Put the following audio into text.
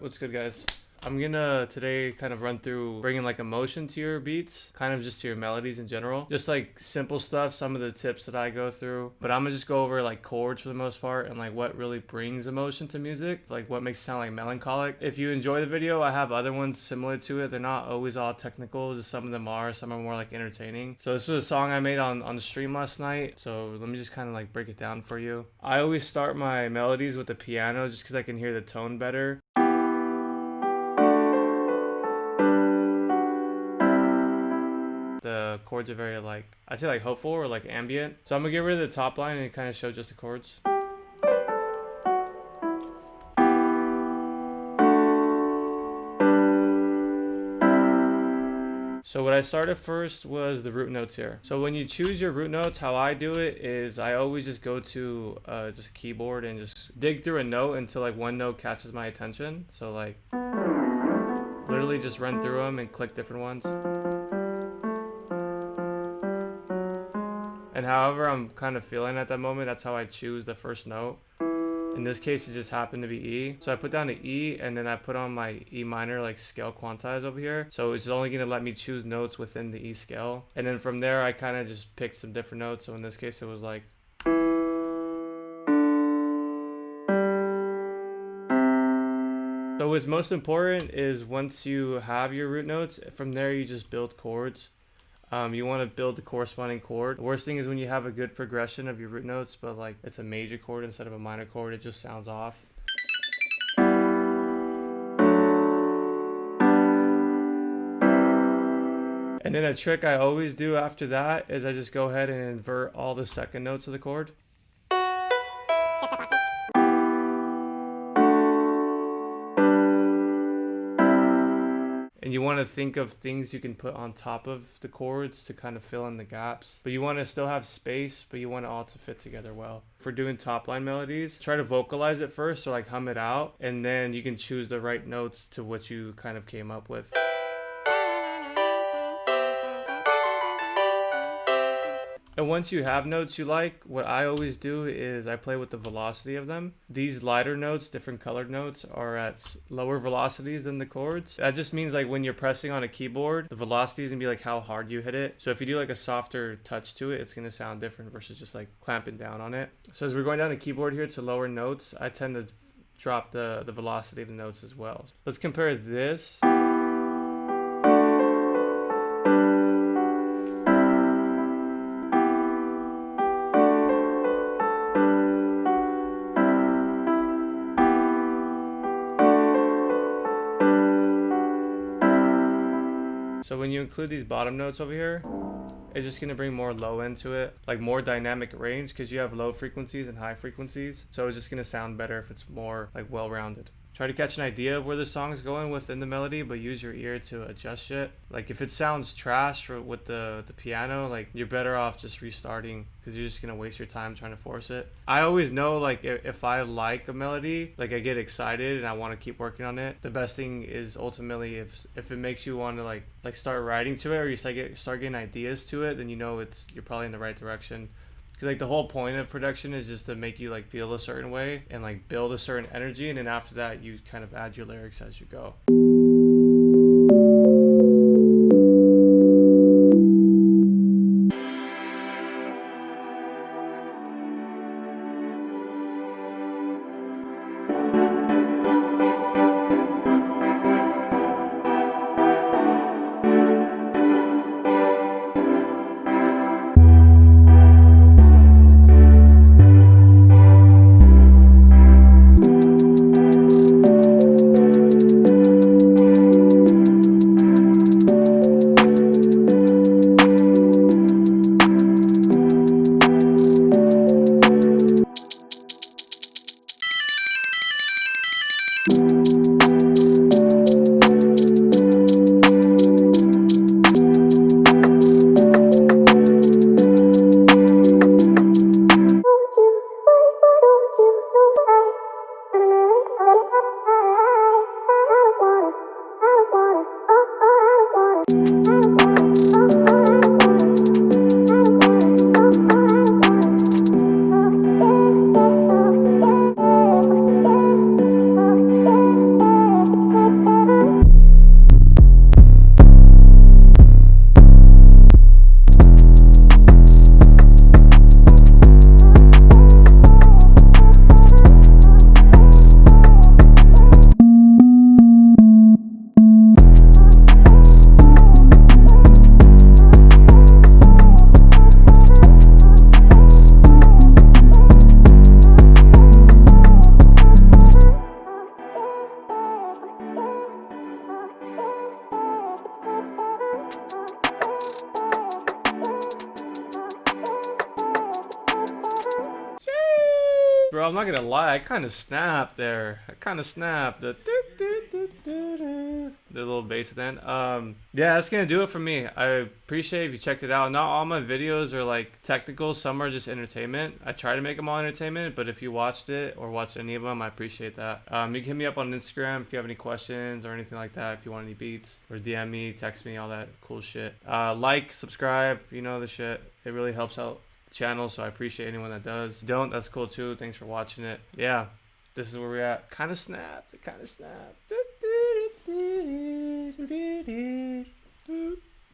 What's good, guys? I'm gonna today kind of run through bringing like emotion to your beats, kind of just to your melodies in general. Just like simple stuff, some of the tips that I go through. But I'm gonna just go over like chords for the most part and like what really brings emotion to music, like what makes it sound like melancholic. If you enjoy the video, I have other ones similar to it. They're not always all technical, just some of them are, some are more like entertaining. So this was a song I made on the stream last night. So let me just kind of like break it down for you. I always start my melodies with the piano just because I can hear the tone better. The chords are very like, I'd say like hopeful or like ambient. So I'm gonna get rid of the top line and kind of show just the chords. So what I started first was the root notes here. So when you choose your root notes, how I do it is I always just go to just a keyboard and just dig through a note until like one note catches my attention. So like literally just run through them and click different ones. And however I'm kind of feeling at that moment, that's how I choose the first note. In this case, it just happened to be E. So I put down the E and then I put on my E minor like scale quantize over here. So it's only going to let me choose notes within the E scale. And then from there, I kind of just picked some different notes. So in this case, it was like. So what's most important is once you have your root notes, from there you just build chords. You want to build the corresponding chord. The worst thing is when you have a good progression of your root notes, but like it's a major chord instead of a minor chord, it just sounds off. And then a trick I always do after that is I just go ahead and invert all the second notes of the chord. And you want to think of things you can put on top of the chords to kind of fill in the gaps. But you want to still have space, but you want it all to fit together well. For doing top line melodies, try to vocalize it first, or like hum it out, and then you can choose the right notes to what you kind of came up with. And once you have notes you like, what I always do is I play with the velocity of them. These lighter notes, different colored notes, are at lower velocities than the chords. That just means like when you're pressing on a keyboard, the velocity is gonna be like how hard you hit it. So if you do like a softer touch to it, it's gonna sound different versus just like clamping down on it. So as we're going down the keyboard here to lower notes, I tend to drop the velocity of the notes as well. Let's compare this. So when you include these bottom notes over here, it's just going to bring more low into it, like more dynamic range, because you have low frequencies and high frequencies. So it's just going to sound better if it's more like well-rounded. Try to catch an idea of where the song's going within the melody, but use your ear to adjust it. Like if it sounds trash with the piano, like you're better off just restarting, because you're just gonna waste your time trying to force it. I always know like if I like a melody, like I get excited and I want to keep working on it. The best thing is ultimately if it makes you want to like start writing to it, or you start getting ideas to it, then you know you're probably in the right direction. Because like the whole point of production is just to make you like feel a certain way and like build a certain energy, and then after that you kind of add your lyrics as you go. I'm not gonna lie, I kind of snapped there. I kind of snapped. The little bass at the end. Yeah, that's gonna do it for me. I appreciate if you checked it out. Not all my videos are like technical. Some are just entertainment. I try to make them all entertainment, but if you watched it or watched any of them, I appreciate that. You can hit me up on Instagram if you have any questions or anything like that. If you want any beats, or DM me, text me, all that cool shit. Like, subscribe, you know the shit. It really helps out the channel, so I appreciate anyone that does. If you don't, that's cool too. Thanks for watching it. Yeah, this is where we're at. Kind of snapped. It kind of snapped.